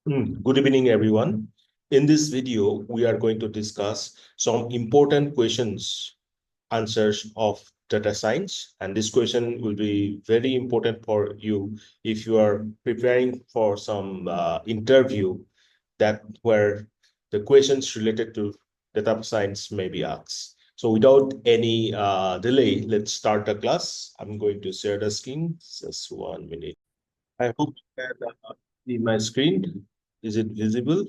Good evening, everyone. In this video, we are going to discuss some important questions, answers of data science. And this question will be very important for you if you are preparing for some interview that where the questions related to data science may be asked. So without any delay, let's start the class. I'm going to share the screen. Just 1 minute. I hope you can see my screen. Is it visible?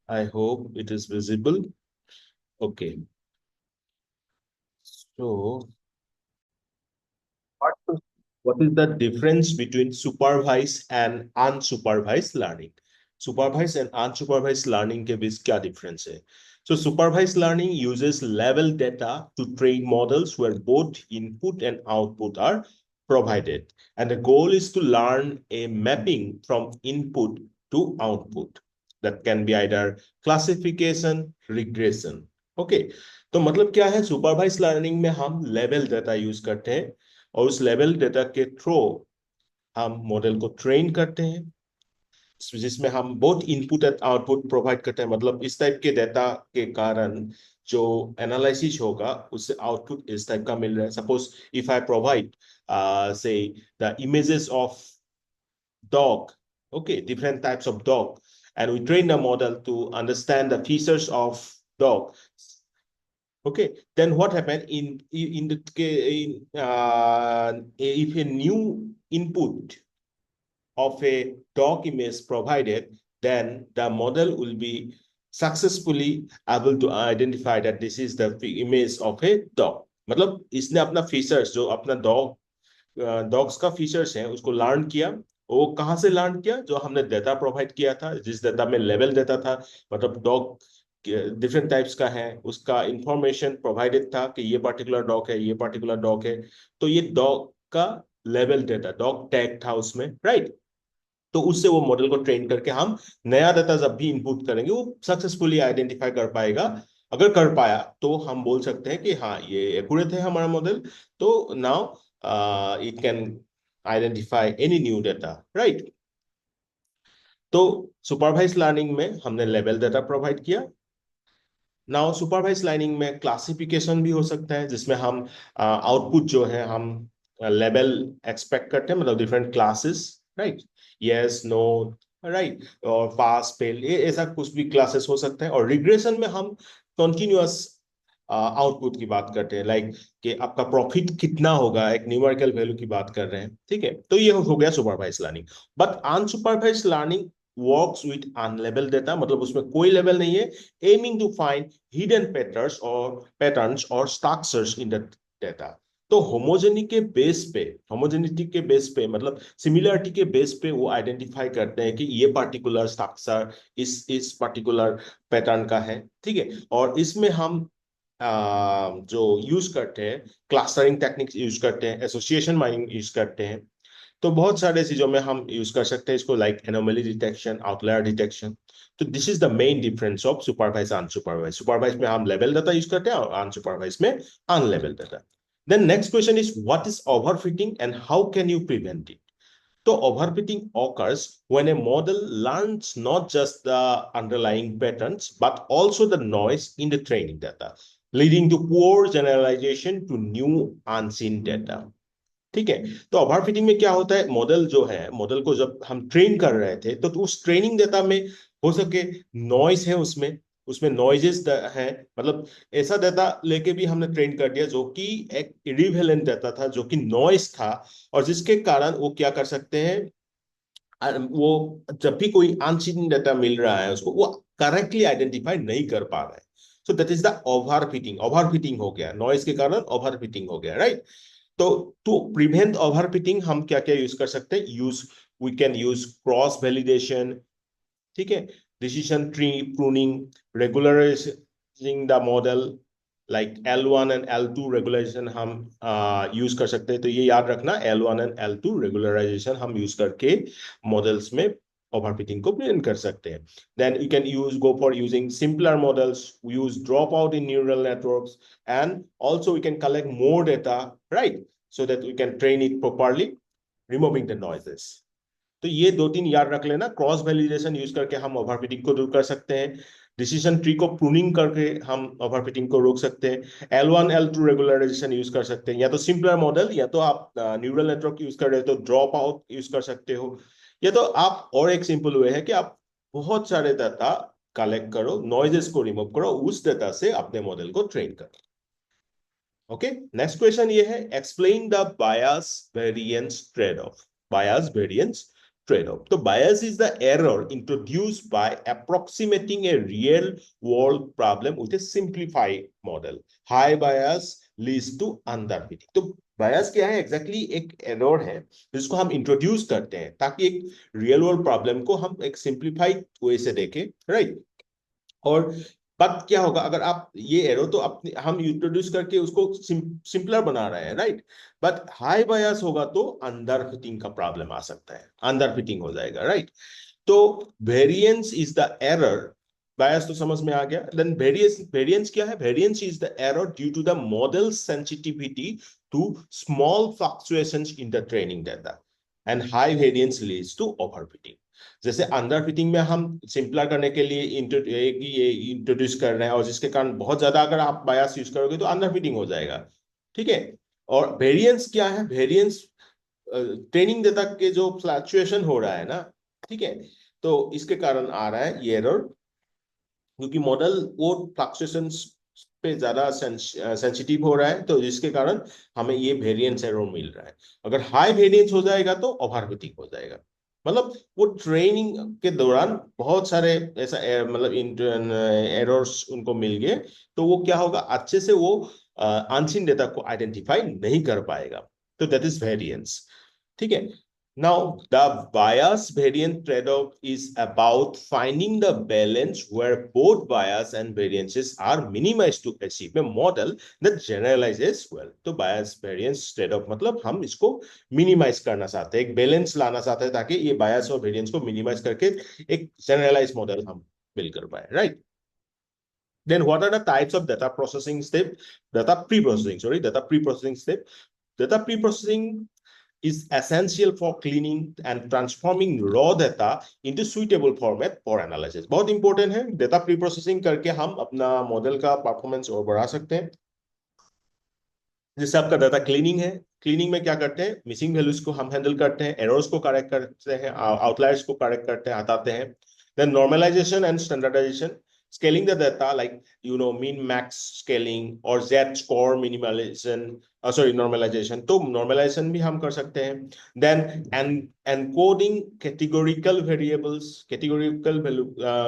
I hope it is visible. Okay. So what what is the difference between supervised and unsupervised learning? Supervised and unsupervised learning के बीच क्या difference है? So supervised learning uses level data to train models where both input and output are provided. And the goal is to learn a mapping from input to output. That can be either classification, regression. Okay. तो मतलब क्या है supervise learning में हम level data use करते हैं और उस लेवल डेटा के थ्रू हम मॉडल को ट्रेन करते हैं जिसमें हम बहुत इनपुट एंड आउटपुट प्रोवाइड करते हैं मतलब इस टाइप के डेटा के कारण जो एनालिसिस होगा उससे आउटपुट इस टाइप का मिल रहा है सपोज इफ आई प्रोवाइड से the images of dog, okay, different types of dog, and we train the model to understand the features of dog. Okay, then what happened in the if a new input of a dog image provided, then the model will be successfully able to identify that this is the image of a dog. मतलब इसने अपना features जो अपना dogs का features है उसको learn किया वो कहाँ से लर्न किया जो हमने डेटा प्रोवाइड किया था जिस डेटा में लेवल डेटा था मतलब डॉग डिफरेंट टाइप्स का है उसका इंफॉर्मेशन प्रोवाइडेड था कि ये पर्टिकुलर डॉग है ये पर्टिकुलर डॉग है तो ये डॉग का लेवल डेटा डॉग टैग था उसमें राइट तो उससे वो मॉडल को ट्रेन करके हम नया डाटा जब भी इनपुट करेंगे वो सक्सेसफुली आइडेंटिफाई कर पाएगा अगर कर पाया तो हम बोल सकते हैं कि हाँ ये एक्यूरेट है हमारा मॉडल तो now it can identify any new data right तो सुपरवाइज लर्निंग में हमने लेवल डाटा प्रोवाइड किया नाउ सुपरवाइज लर्निंग में क्लासिफिकेशन भी हो सकता है जिसमें हम आउटपुट जो है हम लेवल एक्सपेक्ट करते हैं मतलब different classes right yes no right और पास फेल ये ऐसा कुछ भी क्लासेस हो सकते हैं और रिग्रेशन में हम कंटिन्यूअस आउटपुट की बात करते हैं लाइक कि आपका प्रॉफिट कितना होगा एक न्यूमेरिकल वैल्यू की बात कर रहे हैं ठीक है तो ये हो गया supervise learning but unsupervise learning works with unlabel data मतलब उसमें कोई लेवल नहीं है aiming to find hidden patterns और स्ट्रक्चर्स इन द डेटा तो होमोजेनिटी के बेस पे मतलब सिमिलरिटी के बेस पे वो आइडेंटिफाई करते हैं कि ये पर्टिकुलर स्ट्रक्चर इस पर्टिकुलर पैटर्न का है ठीक है और इसमें हम जो यूज करते हैं क्लस्टरिंग टेक्निक्स यूज करते हैं एसोसिएशन माइनिंग यूज करते हैं तो बहुत सारे चीजों में हम यूज कर सकते हैं इसको like anomaly detection outlier detection तो this is the main difference of supervise unsupervise supervise में हम लेवल डाटा यूज करते हैं और अनसुपरवाइज में unlabel data then next question is what is overfitting and how can you prevent it so overfitting occurs when a model learns not just the underlying patterns, but also the noise in the training data, leading to poor generalization to new unseen data. ठीक है तो overfitting में क्या होता है model जो है model को जब हम ट्रेन कर रहे थे तो उस ट्रेनिंग डेटा में हो सके नॉइस है उसमें उसमें नॉइजेस है मतलब ऐसा डेटा लेके भी हमने ट्रेन कर दिया जो कि एक इरिवेलेंट डेटा था जो कि नॉइस था और जिसके कारण वो क्या कर सकते हैं वो जब भी कोई अनसीन डेटा मिल रहा है उसको वो करेक्टली आइडेंटिफाई नहीं कर पा रहा है so that is the overfitting हो गया नॉइस के कारण ओवरफिटिंग हो गया राइट तो टू प्रिवेंट ओवरफिटिंग हम क्या क्या यूज कर सकते हैं use we can use cross validation ठीक है decision tree pruning regularizing the model like L1 and L2 regularization हम यूज कर सकते हैं तो ये याद रखना L1 एंड L2 रेगुलराइजेशन हम यूज करके मॉडल्स में ओवरफिटिंग को प्रिवेंट कर सकते हैं then you can use go for using simpler models we use dropout in neural networks and also we can collect more data right so that we can train it properly removing the noises तो ये दो तीन याद रख लेना। Cross validation use करके हम overfitting को दूर कर सकते हैं। डिसीजन ट्री को प्रूनिंग करके हम ओवरफिटिंग को रोक सकते हैं। L1 L2 रेगुलराइजेशन यूज कर सकते हैं, या तो सिंपलर मॉडल, या तो आप न्यूरल नेटवर्क यूज कर रहे हो तो ड्रॉप आउट यूज कर सकते हो, या तो आप और एक सिंपल वे है कि आप बहुत सारे डाटा कलेक्ट करो, नॉइजेस को रिमूव करो, उस डाटा से अपने मॉडल को ट्रेन करो। ओके, नेक्स्ट क्वेश्चन ये है, explain the bias variance trade off. Bias variance trade off, तो bias is the error introduced by approximating a real world problem with a simplified model. High bias leads to under fitting. तो bias क्या है exactly? एक error है जिसको हम introduce करते हैं ताकि एक रियल वर्ल्ड प्रॉब्लम को हम एक सिंप्लीफाइड वे से देखें, राइट? और बात क्या होगा अगर आप ये एरो तो अपने हम इंट्रोड्यूस करके उसको सिंपलर बना रहे हैं, राइट? बट हाई बायस होगा तो अंडर फिटिंग का प्रॉब्लम आ सकता है, अंडर फिटिंग हो जाएगा, राइट? तो वेरिएंस इज द एरर। बायस तो समझ में आ गया। देन वेरिएंस, वेरिएंस क्या है? Variance is the error due to the model sensitivity to small fluctuations in the training data, and high variance leads to overfitting. जैसे अंडर फिटिंग में हम simpler करने के लिए ये इंट्रोड्यूस कर रहे हैं, और जिसके कारण बहुत ज्यादा अगर आप बायस यूज करोगे तो अंडर फिटिंग हो जाएगा, ठीक है? और वेरिएंस क्या है? वेरिएंस ट्रेनिंग डेटा के जो फ्लक्चुएशन हो रहा है ना, ठीक है, तो इसके कारण आ रहा है ये एरर, क्योंकि मॉडल वो फ्लक्चुएशंस पे ज्यादा सेंसिटिव हो रहा है, तो जिसके कारण हमें ये वेरिएंस एरर मिल रहा है। अगर हाई वेरिएंस हो जाएगा तो ओवरफिटिंग हो जाएगा। मतलब वो ट्रेनिंग के दौरान बहुत सारे ऐसा मतलब एरर्स उनको मिल गए, तो वो क्या होगा, अच्छे से वो अनसीन डेटा को आइडेंटिफाई नहीं कर पाएगा। तो दैट इज वेरिएंस, ठीक है? Now, the bias variance trade-off is about finding the balance where both bias and variances are minimized to achieve a model that generalizes well. तो bias variance trade-off मतलब हम इसको minimize करना चाहते हैं, एक balance लाना चाहते हैं ताकि ये bias और variance को minimize करके एक generalized model हम build कर पाए, right? Then what are the types of data processing step? Data pre-processing, sorry, data pre-processing step. Data pre-processing is essential for cleaning and transforming raw data into suitable format for analysis. बहुत important है, data pre processing करके हम अपना model का performance और बढ़ा सकते हैं। जैसे आपका डाटा क्लीनिंग है, क्लीनिंग में क्या करते हैं, मिसिंग वैल्यूज को हम हैंडल करते हैं, एरर्स को करेक्ट करते हैं, आउटलायर्स को करेक्ट करते हैं, हटाते हैं। Then normalisation and standardisation, scaling the data like min max scaling or z score minimalization, sorry normalization, तो normalization भी हम कर सकते हैं। then encoding categorical variables, categorical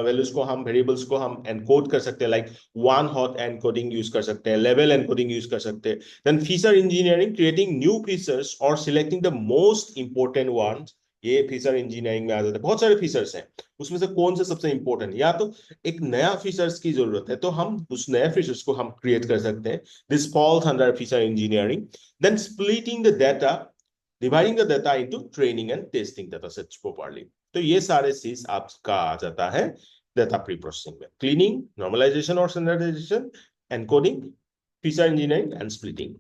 values को हम variables को हम encode कर सकते हैं, like one hot encoding use कर सकते हैं, level encoding यूज कर सकते हैं। then feature engineering, creating new features or selecting the most important ones, ये फीचर इंजीनियरिंग में आ जाता है। बहुत सारे फीचर्स हैं, उसमें से कौन से सबसे इंपॉर्टेंट, या तो एक नया फीचर्स की जरूरत है तो हम उस नए फीचर्स को हम क्रिएट कर सकते हैं। This falls under feature engineering. Then splitting the data, dividing the data into training and testing data sets properly. तो ये सारे चीज आपका आ जाता है डाटा प्री प्रोसेसिंग में, क्लीनिंग, नॉर्मलाइजेशन और standardisation, encoding, feature engineering and splitting.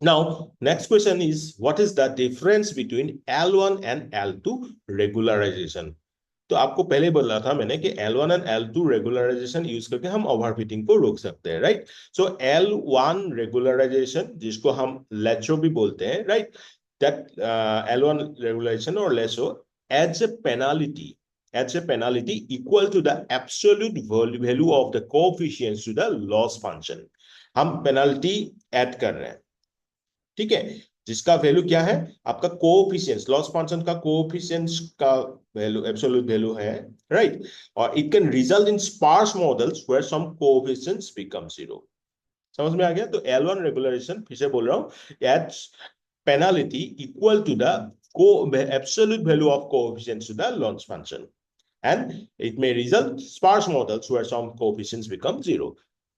Now, next question is, what is the difference between L1 and L2 regularization? तो आपको पहले बोला था मैंने कि L1 and L2 regularisation use करके हम ओवरफिटिंग को रोक सकते हैं, राइट? सो L1 रेगुलराइजेशन, जिसको हम लेचो भी बोलते हैं, राइट? दैट L1 रेगुलराइजेशन और लेचो adds a penalty equal to the absolute value of the coefficients to the loss function. हम पेनाल्टी ऐड कर रहे हैं, ठीक है, जिसका वैल्यू क्या है, आपका कोएफिशिएंट्स, लॉस फंक्शन का कोएफिशिएंट्स का वैल्यू एब्सोल्यूट वैल्यू है, राइट? और it can result in sparse models where some coefficients become zero. समझ में आ गया? तो L1 रेगुलराइजेशन, फिर से बोल रहा हूं, adds penalty equal to the को absolute value of coefficients to the loss function, and it may result sparse models where some coefficients become zero.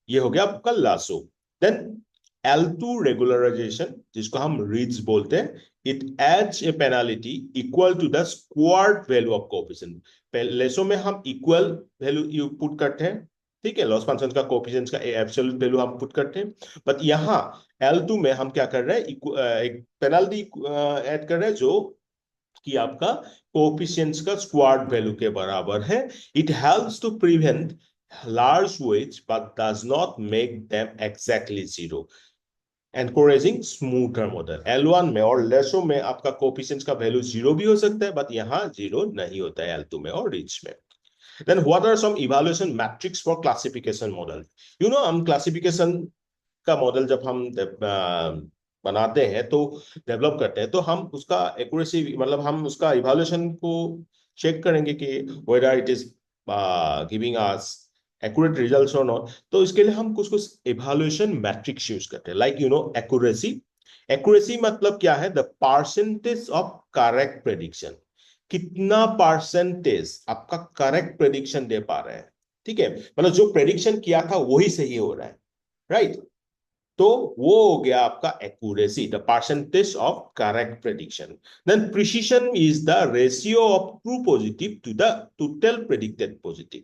ये हो गया आपका लासो। देन L2 regularization, जिसको हम रीड्स बोलते हैं, it adds a penalty equal to the squared value of coefficient. Lasso में हम इक्वल वैल्यू पुट करते हैं, ठीक है, लॉस फंक्शन का कोएफिशिएंट्स का एब्सोल्यूट वैल्यू हम पुट करते हैं। बट यहाँ L2 में हम क्या कर रहे हैं, एक पेनल्टी ऐड कर रहे हैं जो कि आपका कोएफिशिएंट्स का स्क्वाड वैल्यू के बराबर है। It helps to prevent large weights but does not make them exactly zero, encouraging smoother model. L1 में और लेसो में आपका कोएफिशिएंट्स का वैल्यू जीरो भी हो सकता है, बट यहाँ जीरो नहीं होता है L2 में और रिच में। Then what are some evaluation metrics for classification model? हम क्लासिफिकेशन का मॉडल जब हम बनाते हैं तो डेवलप करते हैं, तो हम उसका एक्यूरेसी, मतलब हम उसका इवैल्यूएशन को चेक करेंगे कि whether it is giving us accurate results or not। तो इसके लिए हम कुछ कुछ इवैल्यूएशन मैट्रिक्स यूज करते हैं, लाइक एक्यूरेसी। एक्यूरेसी मतलब क्या है? The percentage of correct prediction, कितना परसेंटेज आपका करेक्ट प्रेडिक्शन दे पा रहे हैं। ठीक है, मतलब जो प्रेडिक्शन किया था वही सही हो रहा है, राइट? तो वो हो गया आपका accuracy, the percentage of correct prediction. Then precision is the ratio of true positive to the total predicted positive.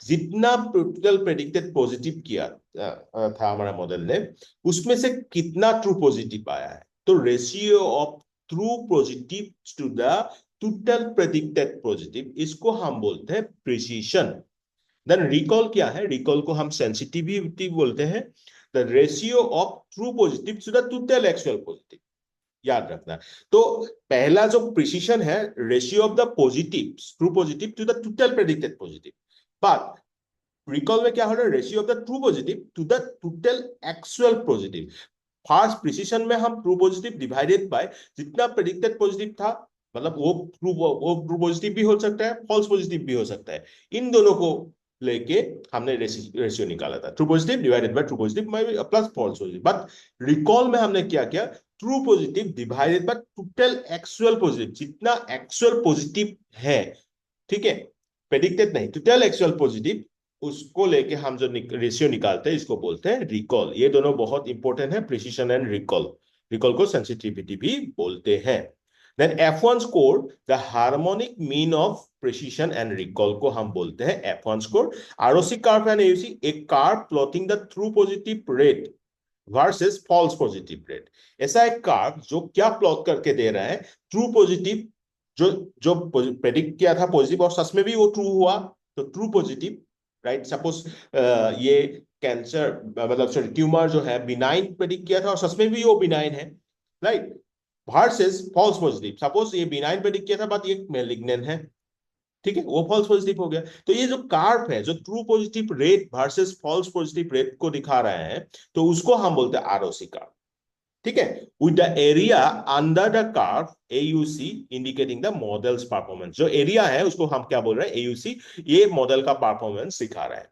जितना टोटल प्रेडिक्टेड पॉजिटिव किया था हमारा मॉडल ने, उसमें से कितना ट्रू पॉजिटिव आया है, तो ratio of true positive to the total predicted positive, इसको हम बोलते हैं प्रिसिशन। देन रिकॉल क्या है? रिकॉल को हम सेंसिटिविटी बोलते हैं, the ratio of true positive to the total actual positive, याद रखना। तो पहला जो प्रिसिशन है, ratio of the positive true positive to the total predicted positive, but recall में क्या हो रहा है? Ratio of the true positive to the total actual positive. First precision में हम ट्रू पॉजिटिव डिवाइडेड बाय जितना प्रेडिक्टेड पॉजिटिव था, मतलब वो ट्रू पॉजिटिव भी हो सकता है, फॉल्स पॉजिटिव भी हो सकता है, इन दोनों को लेके हमने रेशियो निकाला था, true positive divided by true positive plus false positive. But recall में हमने क्या किया? True positive divided by total actual positive, जितना एक्चुअल पॉजिटिव है, ठीक है, प्रेडिक्टेड नहीं, टोटल एक्चुअल पॉजिटिव, उसको लेके हम जो रेशियो निकालते हैं इसको बोलते हैं रिकॉल। ये दोनों बहुत इंपॉर्टेंट है, प्रिसिशन एंड रिकॉल। रिकॉल को सेंसिटिविटी भी बोलते हैं। Then F1 score, the harmonic mean of precision and recall को हम बोलते हैं F1 score. ROC curve and AUC, एक curve plotting the true positive rate versus false positive rate. ऐसा एक कर्व जो क्या प्लॉट करके दे रहा है? ट्रू पॉजिटिव, जो जो प्रेडिक्ट किया था पॉजिटिव और सच में भी वो ट्रू हुआ, तो ट्रू पॉजिटिव, राइट? सपोज ये कैंसर, मतलब सॉरी ट्यूमर जो है बिनाइन प्रेडिक्ट किया था और सच में भी वो बिनाइन है, right? Versus false positive, suppose ये बिनाइन प्रेडिक्ट किया था बट ये मैलिग्नेंट है, ठीक है, वो फॉल्स पॉजिटिव हो गया। तो ये जो कार्व है, जो true positive rate versus false positive rate को दिखा रहा है, तो उसको हम बोलते हैं आरओसी कार्व, ठीक है। With the area under the curve AUC indicating the models performance, जो एरिया है उसको हम क्या बोल रहे हैं? AUC, ये मॉडल का परफॉर्मेंस दिखा रहा है।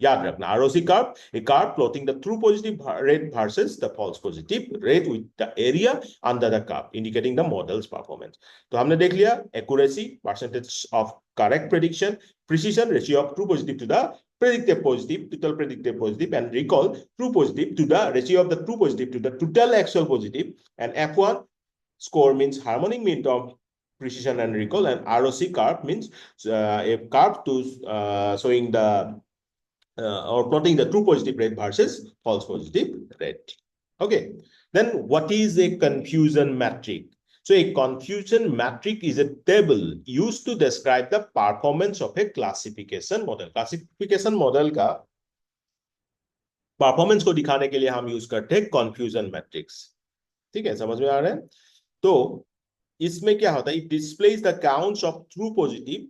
याद रखना, ROC curve, a curve plotting the true positive rate versus the false positive rate with the area under the curve indicating the model's performance। तो हमने देख लिया accuracy, percentage of correct prediction, precision, ratio of true positive to the predictive positive, total predictive positive, and recall true positive to the ratio of the true positive to the total actual positive, and F1 score means harmonic mean of precision and recall, and ROC curve means a curve to showing the or plotting the true positive rate versus false positive rate. Okay, then what is a confusion matrix? So a confusion matrix is a table used to describe the performance of a classification model। classification model का performance को दिखाने के लिए हम use करते हैं confusion matrix. ठीक है, समझ में आ रहा है? तो इसमें क्या होता है? It displays the counts of true positive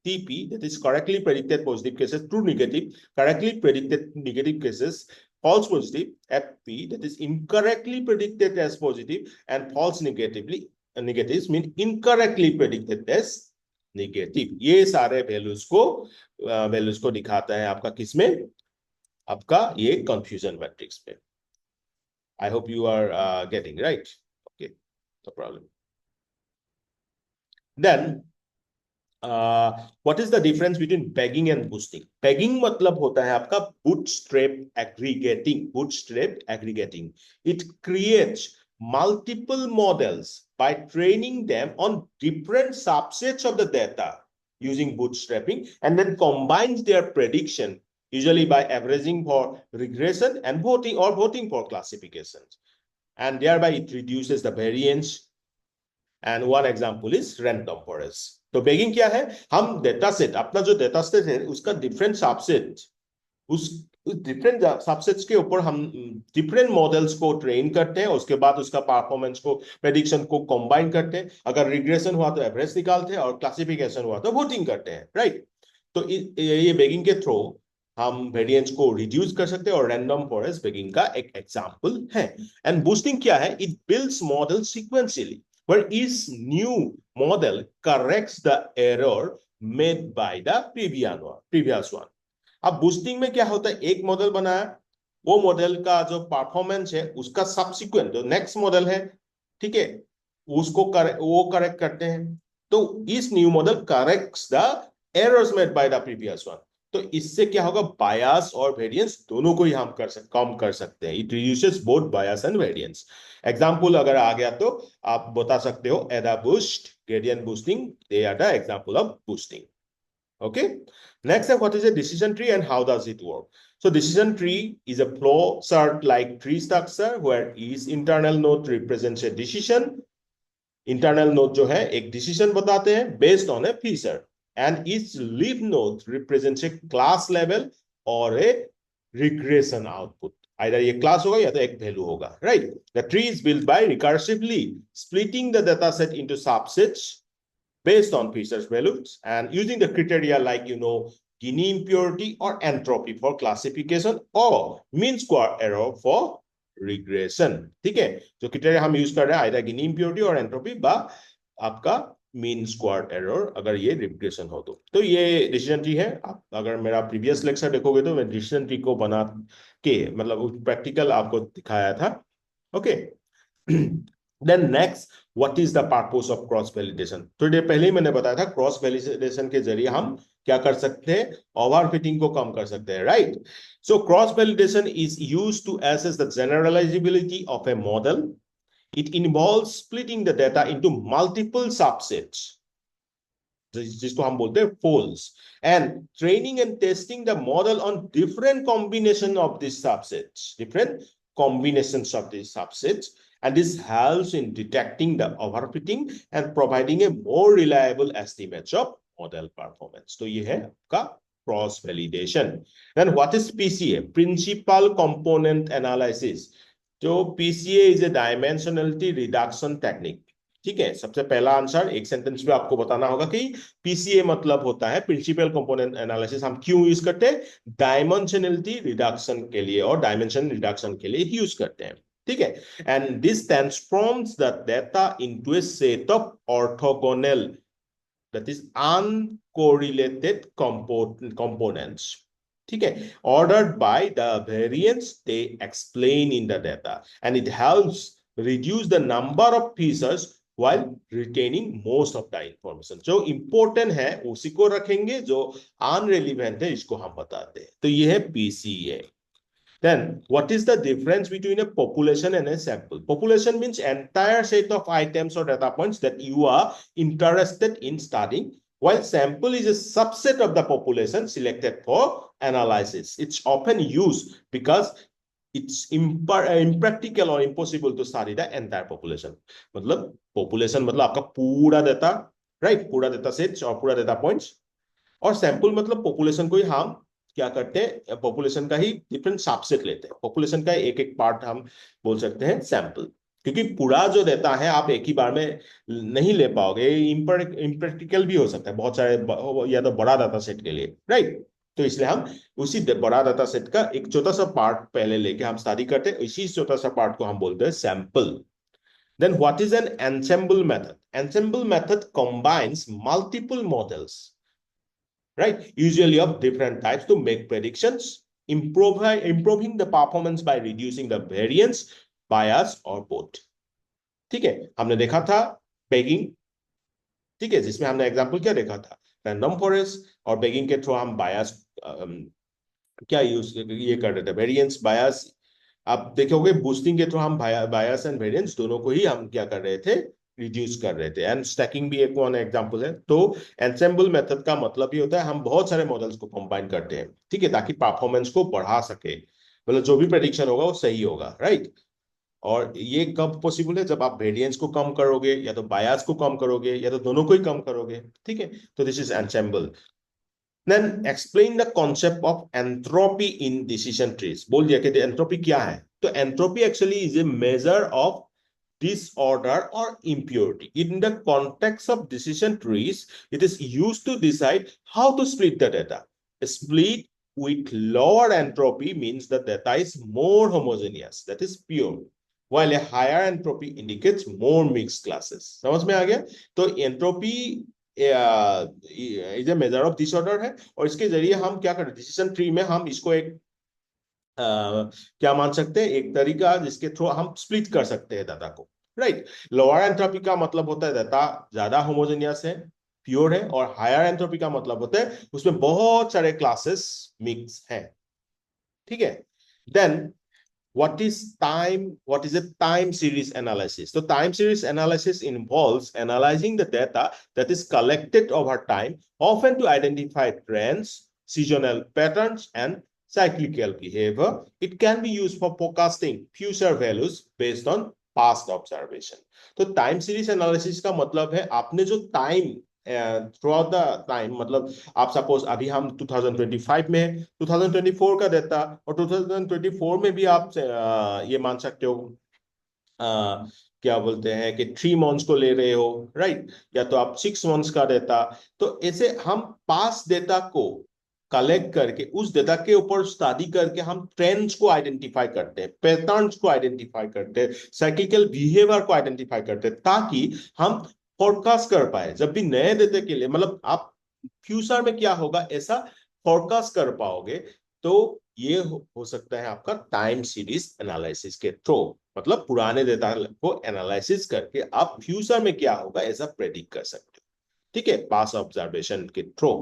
TP, that is correctly predicted positive cases, true negative, correctly predicted negative cases, false positive, FP, that is incorrectly predicted as positive, and false negatives mean incorrectly predicted as negative। ये सारे values को दिखाता है आपका किसमें? आपका ये confusion matrix में। I hope you are getting right. Okay, no problem. Then what is the difference between bagging and boosting? Bagging मतलब होता है आपका bootstrap aggregating. Bootstrap aggregating, it creates multiple models by training them on different subsets of the data using bootstrapping, and then combines their prediction usually by averaging for regression and voting for classifications, and thereby it reduces the variance and one example is random forest. तो begging क्या है, हम data set, अपना जो data set है उसका different subset, उस different subsets के ऊपर हम डिफरेंट मॉडल्स को ट्रेन करते हैं, उसके बाद उसका परफॉर्मेंस को, प्रेडिक्शन को कंबाइन करते हैं, अगर रिग्रेशन हुआ तो एवरेज निकालते हैं, और क्लासिफिकेशन हुआ तो वोटिंग करते हैं, राइट। तो ये बेगिंग के थ्रू हम वेरिएंस को रिड्यूस कर सकते हैं, और रैंडम फॉरेस्ट बेगिंग का एक एग्जांपल है। एंड बूस्टिंग क्या है, it builds model sequentially where each new model corrects the error made by the previous one। अब बूस्टिंग में क्या होता है, एक मॉडल बनाया, वो मॉडल का जो परफॉर्मेंस है उसका सब्सिक्वेंट जो नेक्स्ट मॉडल है, ठीक है, वो करेक्ट करते हैं। तो इस new model corrects the errors made by the previous one. तो इससे क्या होगा, बायस और वेरिएंस दोनों को ही हम कम कर सकते हैं। It reduces both bias and variance. Example अगर आ गया तो आप बता सकते हो AdaBoost, gradient boosting, they are the example of boosting. Okay. Next, what is a decision tree and how does it work? So decision tree is a flow chart like tree structure where each internal node represents a decision. Internal node जो है एक decision बताते हैं based on a feature, and each leaf node represents a class level or a regression output. Either ये class होगा या तो एक value होगा, right? The tree is built by recursively splitting the data set into subsets based on features values and using the criteria like Gini impurity or entropy for classification or mean square error for regression। ठीक है, जो criteria हम use कर रहे हैं either गिनी impurity और entropy बा आपका मीन स्क्वायर एरर, अगर ये रिग्रेशन हो तो ये डिसीजन ट्री है। आप अगर मेरा प्रीवियस लेक्चर देखोगे तो मैं डिसीजन ट्री को बना के मतलब प्रैक्टिकल आपको दिखाया था। Okay. Then next, what is the purpose of cross validation. तो ये पहले ही मैंने बताया था, क्रॉस वैलिडेशन के जरिए हम क्या कर सकते हैं, ओवरफिटिंग को कम कर सकते हैं, right. So cross validation is used to assess the generalisability of a model. It involves splitting the data into multiple subsets, जिसको हम बोलते हैं folds, and training and testing the model on different combination of this subsets, different combinations of these subsets, and this helps in detecting the overfitting and providing a more reliable estimates of model performance। तो ये है आपका cross validation. Then what is PCA, principal component analysis. जो PCA is a dimensionality reduction technique. ठीक है, सबसे पहला answer एक सेंटेंस में आपको बताना होगा कि पीसीए मतलब होता है प्रिंसिपल कंपोनेंट एनालिसिस। हम क्यों यूज करते हैं, डायमेंशनलिटी रिडक्शन के लिए और डायमेंशन रिडक्शन के लिए यूज करते हैं। ठीक है, and this transforms the data into A set of orthogonal, that is uncorrelated components. ठीक है, ordered by the variance they explain in the data, and it helps reduce the number of features while retaining most of the information। जो important है उसी को रखेंगे, जो unrelevant है इसको हम बताते हैं। तो ये है PCA। Then what is the difference between a population and a sample? Population means entire set of items or data points that you are interested in studying, while sample is a subset of the population selected for analysis। It's often used because it's impractical or impossible to study the entire population। मतलब population मतलब आपका पूरा data, right, पूरा data sets और पूरा data points, और sample मतलब population को ही हम क्या करते हैं, पॉपुलेशन का ही डिफरेंट सबसेट लेते हैं, पॉपुलेशन का एक एक पार्ट हम बोल सकते हैं सैंपल। क्योंकि पूरा जो डेटा है आप एक ही बार में नहीं ले पाओगे, इम्प्रैक्टिकल भी हो सकता है बहुत सारे, या तो बड़ा डाटा सेट के लिए, राइट। तो इसलिए हम उसी बड़ा डाटा सेट का एक छोटा सा पार्ट पहले लेके हम स्टडी करते हैं, इसी छोटा सा पार्ट को हम बोलते हैं sample. Then what is an ensemble method? Ensemble method combines multiple models, right? Usually of different types to make predictions, improving the performance by reducing the variance, bias or both। ठीक है, हमने देखा था begging, ठीक है, जिसमें हमने example क्या देखा था, रैंडम फॉरेस्ट, और बेगिंग के थ्रू हम बायस क्या यूज ये कर रहे थे, वेरिएंस बायस। आप देखोगे बूस्टिंग के थ्रू हम बायस एंड वेरिएंस दोनों को ही हम क्या कर रहे थे, रिड्यूस कर रहे थे। एंड स्टैकिंग भी एक वन एग्जांपल है। तो एंसेंबल मेथड का मतलब ही होता है हम बहुत सारे मॉडल्स को कंबाइन करते हैं, ठीक है, ताकि परफॉर्मेंस को बढ़ा सके, मतलब जो भी प्रेडिक्शन होगा वो सही होगा, राइट। और ये कब पॉसिबल है, जब आप वेरिएंस को कम करोगे, या तो बायस को कम करोगे, या तो दोनों को ही कम करोगे। ठीक है, तो this is ensemble. Then explain the concept of entropy in decision trees. बोल दिया कि एंट्रोपी क्या है। तो entropy actually is a measure of disorder or impurity. In the context of decision trees, it is used to decide how to split the data. A split with lower entropy means the data is more homogeneous, that is pure, while a higher entropy indicates more mixed classes. समझ में आ गया? तो entropy is a measure of disorder है, और इसके जरिए हम क्या करें, डिसीजन ट्री में हम इसको एक क्या मान सकते हैं, एक तरीका जिसके थ्रू हम स्प्लिट कर सकते हैं डाटा को। राइट। लोअर एंट्रोपी का मतलब होता है डाटा ज्यादा होमोजेनियस है, प्योर है, और हायर एंट्रोपी का मतलब होता है उसमें बहुत सारे क्लासेस मिक्स हैं। ठीक है। Then what is a time series analysis? So time series analysis involves analyzing the data that is collected over time, often to identify trends, seasonal patterns, and cyclical behavior. It can be used for forecasting future values based on past observation. तो time series analysis का मतलब है आपने जो time through out the time, मतलब आप suppose अभी हम 2025 में है, 2024 का देता, और 2024 में भी आप ये मान सकते हो क्या बोलते हैं कि 3 मंथ्स को ले रहे हो, राइट, या तो आप 6 मंथ्स का डेटा। तो ऐसे हम पास डेटा को कलेक्ट करके उस डेटा के ऊपर स्टडी करके हम ट्रेंड्स को आइडेंटिफाई करते हैं, पैटर्न्स को आइडेंटिफाई करते हैं, साइक्लिकल बिहेवियर को आइडेंटिफाई करते हैं, ताकि हम फोरकास्ट कर पाए जब भी नए डेटा के लिए, मतलब आप फ्यूचर में क्या होगा ऐसा फोरकास्ट कर पाओगे। तो ये हो सकता है आपका टाइम सीरीज एनालिसिस के थ्रू, मतलब पुराने डेटा को एनालिसिस करके आप फ्यूचर में क्या होगा ऐसा प्रेडिक्ट कर सकते हो। ठीक है, पास ऑब्जर्वेशन के थ्रू।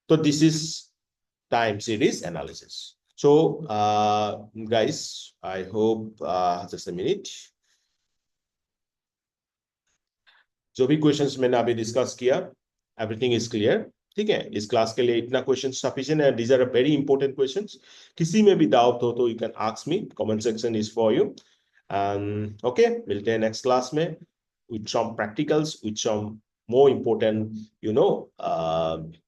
तो this is time series analysis. So guys, I hope, just a minute, जो भी क्वेश्चंस मैंने अभी डिस्कस किया, एवरीथिंग इज क्लियर। ठीक है, इस क्लास के लिए इतना क्वेश्चन सफिशिएंट है। These are very important questions. किसी में भी डाउट हो तो you can ask me, comment section is for you. And okay, मिलते हैं नेक्स्ट क्लास में with some practicals, with some more important,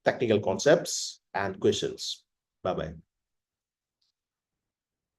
technical concepts and questions. Bye bye.